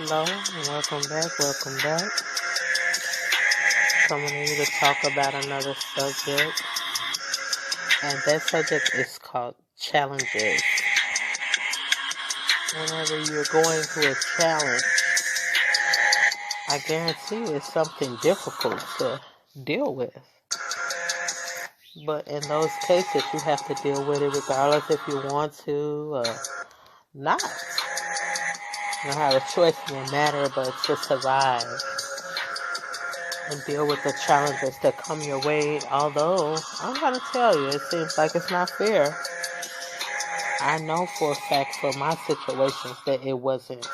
Hello, welcome back, welcome back. Coming in to talk about another subject, and that subject is called challenges. Whenever you're going through a challenge, I guarantee it's something difficult to deal with. But in those cases, you have to deal with it regardless if you want to or not. You don't have a choice in the matter but to survive and deal with the challenges that come your way. Although, I'm going to tell you, it seems like it's not fair. I know for a fact from my situations that it wasn't.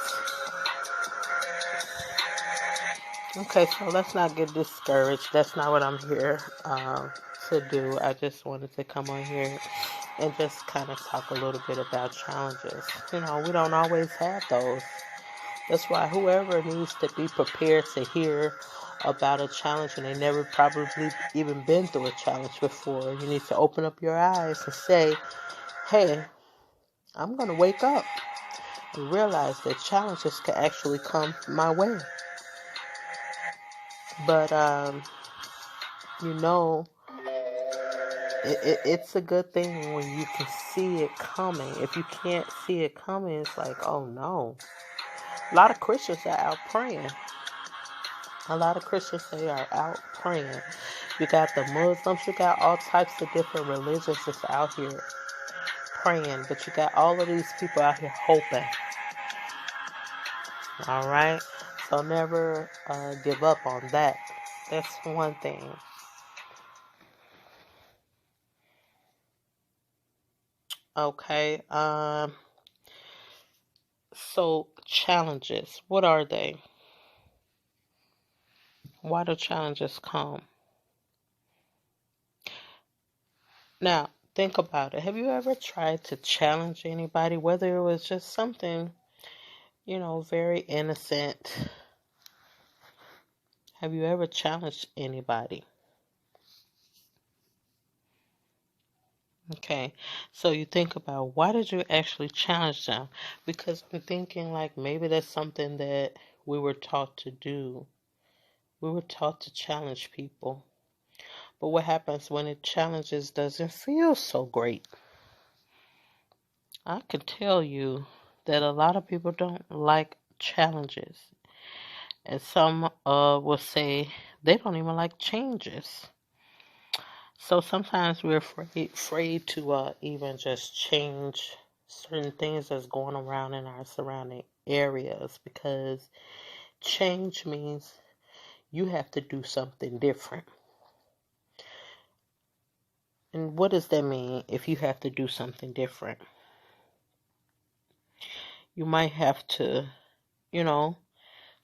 Okay, so let's not get discouraged. That's not what I'm here to do. I just wanted to come on here and just kind of talk a little bit about challenges. We don't always have those. That's why whoever needs to be prepared to hear about a challenge and they never probably even been through a challenge before, you need to open up your eyes and say, hey, I'm going to wake up and realize that challenges can actually come my way. But, it's a good thing when you can see it coming. If you can't see it coming, it's like, oh no. A lot of Christians are out praying. They are out praying. You got the Muslims, you got all types of different religions that's out here praying, but you got all of these people out here hoping. All right? So never give up on that. That's one thing. Okay. So challenges, what are they? Why do challenges come? Now, think about it. Have you ever tried to challenge anybody, whether it was just something, very innocent? Have you ever challenged anybody? Okay, so you think about why did you actually challenge them? Because I'm thinking like maybe that's something that we were taught to do. We were taught to challenge people. But what happens when it challenges doesn't feel so great? I can tell you that a lot of people don't like challenges. And some will say they don't even like changes. So sometimes we're afraid to even just change certain things that's going around in our surrounding areas because change means you have to do something different. And what does that mean if you have to do something different? You might have to,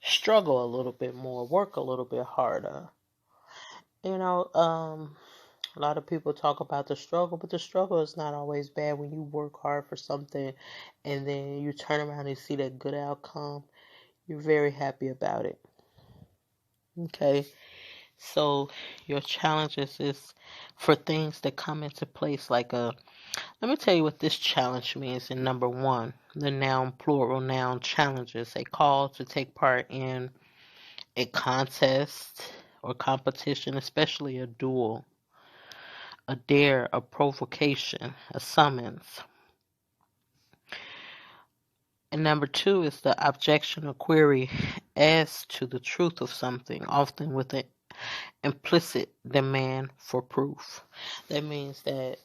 struggle a little bit more, work a little bit harder. A lot of people talk about the struggle, but the struggle is not always bad when you work hard for something and then you turn around and see that good outcome. You're very happy about it. Okay? So your challenges is for things that come into place let me tell you what this challenge means in number one. The noun, plural noun challenges, a call to take part in a contest or competition, especially a duel, a dare, a provocation, a summons. And number two is the objection or query as to the truth of something, often with an implicit demand for proof. That means that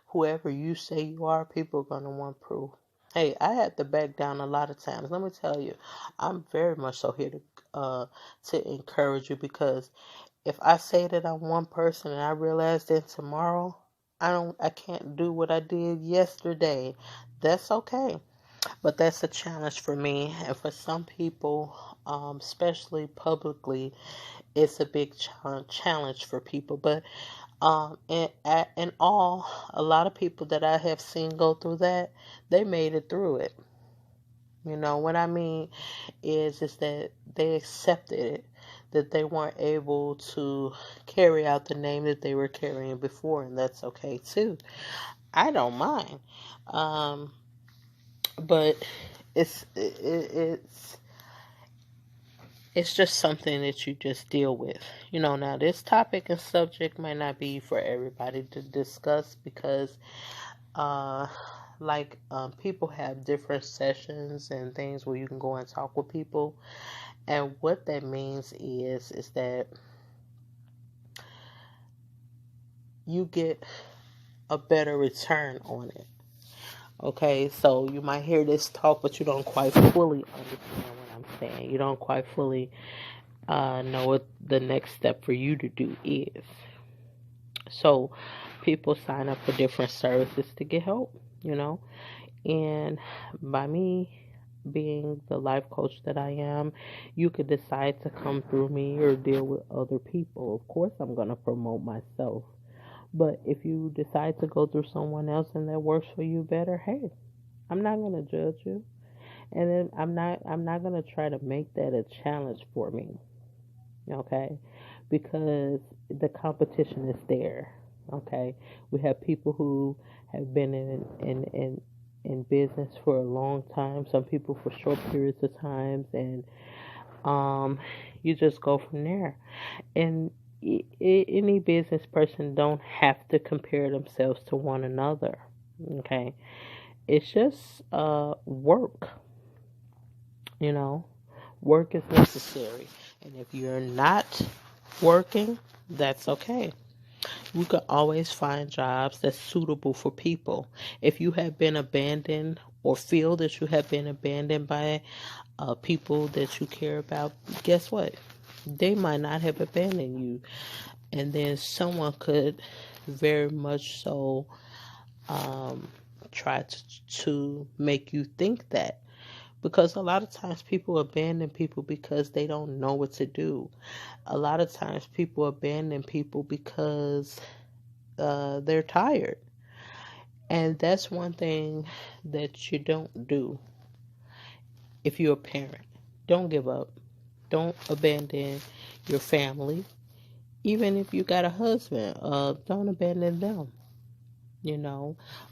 whoever you say you are, people are going to want proof. Hey, I had to back down a lot of times. Let me tell you, I'm very much so here to encourage you because if I say that I'm one person and I realize that tomorrow I can't do what I did yesterday, that's okay. But that's a challenge for me, and for some people, especially publicly, it's a big challenge for people. But in all, a lot of people that I have seen go through that, they made it through it. What I mean is that they accepted it, that they weren't able to carry out the name that they were carrying before, and that's okay too. I don't mind. But it's it's just something that you just deal with. Now this topic and subject might not be for everybody to discuss because uh people have different sessions and things where you can go and talk with people, and what that means is that you get a better return on it. Okay, so you might hear this talk, but you don't quite fully understand what I'm saying. You don't quite fully know what the next step for you to do is. So people sign up for different services to get help, and by me being the life coach that I am, you could decide to come through me or deal with other people. Of course, I'm going to promote myself. But if you decide to go through someone else and that works for you better, hey, I'm not going to judge you. And then I'm not going to try to make that a challenge for me. Okay? Because the competition is there. Okay? We have people who have been in business for a long time, some people for short periods of times, and you just go from there. And any business person don't have to compare themselves to one another. Okay, it's just work. Work is necessary, and if you're not working, that's okay. You can always find jobs that's suitable for people. If you have been abandoned or feel that you have been abandoned by people that you care about, guess what? They might not have abandoned you. And then someone could very much so try to make you think that. Because a lot of times people abandon people because they don't know what to do. A lot of times people abandon people because they're tired. And that's one thing that you don't do if you're a parent. Don't give up. Don't abandon your family. Even if you got a husband, don't abandon them,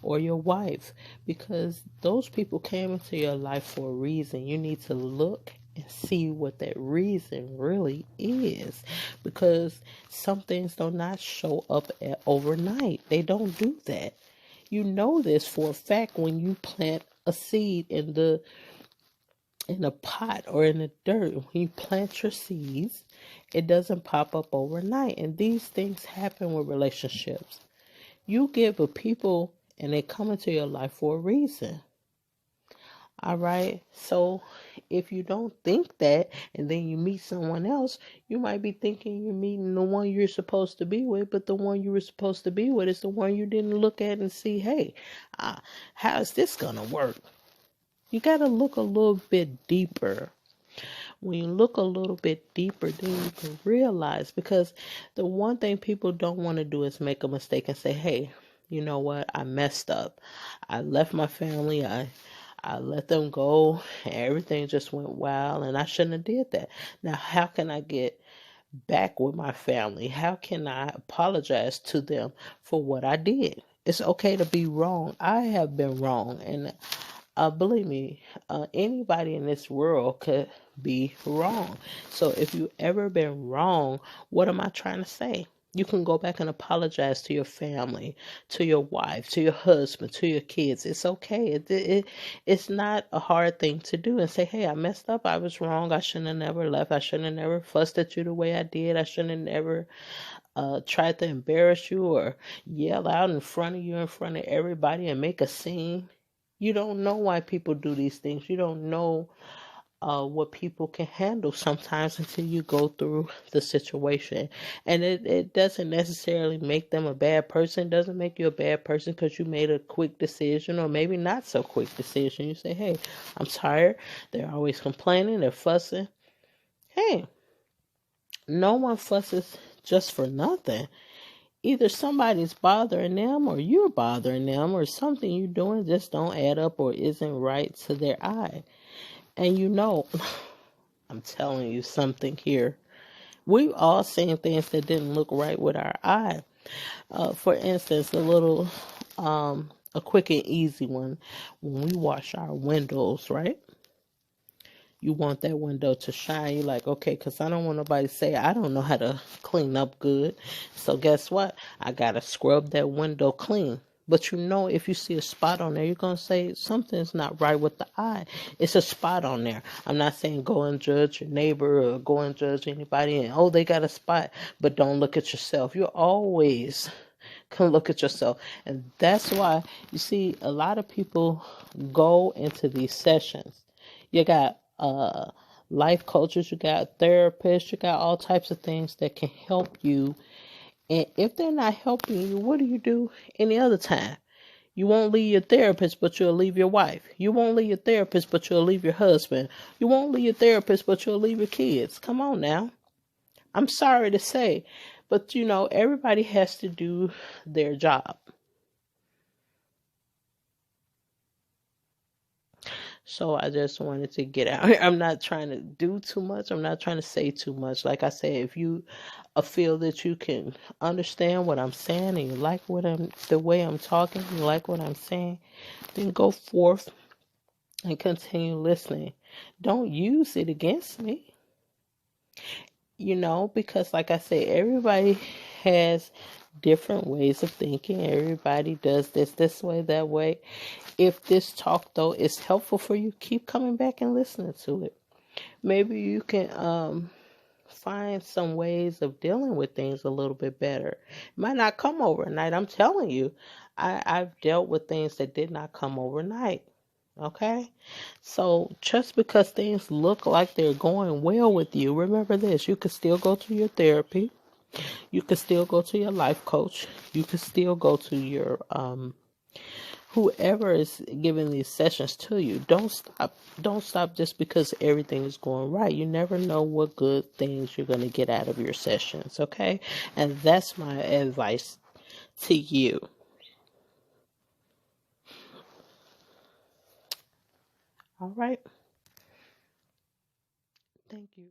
or your wife, because those people came into your life for a reason. You need to look and see what that reason really is, because some things do not show up overnight. They don't do that. You know this for a fact when you plant a seed in a pot or in the dirt. When you plant your seeds, it doesn't pop up overnight. And these things happen with relationships. You give a people and they come into your life for a reason. All right. So if you don't think that and then you meet someone else, you might be thinking you're meeting the one you're supposed to be with, but the one you were supposed to be with is the one you didn't look at and see, hey, how is this going to work? You got to look a little bit deeper. When you look a little bit deeper, then you can realize, because the one thing people don't want to do is make a mistake and say, hey, you know what? I messed up. I left my family. I let them go. And everything just went wild and I shouldn't have did that. Now, how can I get back with my family? How can I apologize to them for what I did? It's okay to be wrong. I have been wrong, and believe me, anybody in this world could be wrong. So if you ever been wrong, what am I trying to say? You can go back and apologize to your family, to your wife, to your husband, to your kids. It's okay. It's not a hard thing to do, and say, hey, I messed up. I was wrong. I shouldn't have never left. I shouldn't have never fussed at you the way I did. I shouldn't have never tried to embarrass you or yell out in front of you, in front of everybody, and make a scene. You don't know why people do these things. You don't know what people can handle sometimes until you go through the situation. And it doesn't necessarily make them a bad person. It doesn't make you a bad person because you made a quick decision, or maybe not so quick decision. You say, hey, I'm tired. They're always complaining. They're fussing. Hey, no one fusses just for nothing. Either somebody's bothering them or you're bothering them, or something you're doing just don't add up or isn't right to their eye. And I'm telling you something here. We've all seen things that didn't look right with our eye. For instance, a quick and easy one. When we wash our windows, right? you want that window to shine. You're like, okay, because I don't want nobody to say I don't know how to clean up good. So guess what? I got to scrub that window clean. But if you see a spot on there, you're going to say something's not right with the eye. It's a spot on there. I'm not saying go and judge your neighbor or go and judge anybody and, oh, they got a spot, but don't look at yourself. You always can look at yourself. And that's why you see a lot of people go into these sessions. You got life coaches, you got therapists, you got all types of things that can help you. And if they're not helping you, what do you do any other time? You won't leave your therapist, but you'll leave your wife. You won't leave your therapist, but you'll leave your husband. You won't leave your therapist, but you'll leave your kids. Come on now. I'm sorry to say, but everybody has to do their job. So I just wanted to get out. I'm not trying to do too much. I'm not trying to say too much. Like I said, if you feel that you can understand what I'm saying and you like the way I'm talking, you like what I'm saying, then go forth and continue listening. Don't use it against me. Because like I said, everybody has different ways of thinking. Everybody does this way, that way. If this talk though is helpful for you, keep coming back and listening to it. Maybe you can find some ways of dealing with things a little bit better. It might not come overnight. I'm telling you, I've dealt with things that did not come overnight. Okay? So just because things look like they're going well with you, remember this. You can still go to your therapy. You can still go to your life coach. You can still go to your whoever is giving these sessions to you. Don't stop just because everything is going right. You never know what good things you're going to get out of your sessions, okay? And that's my advice to you. All right. Thank you.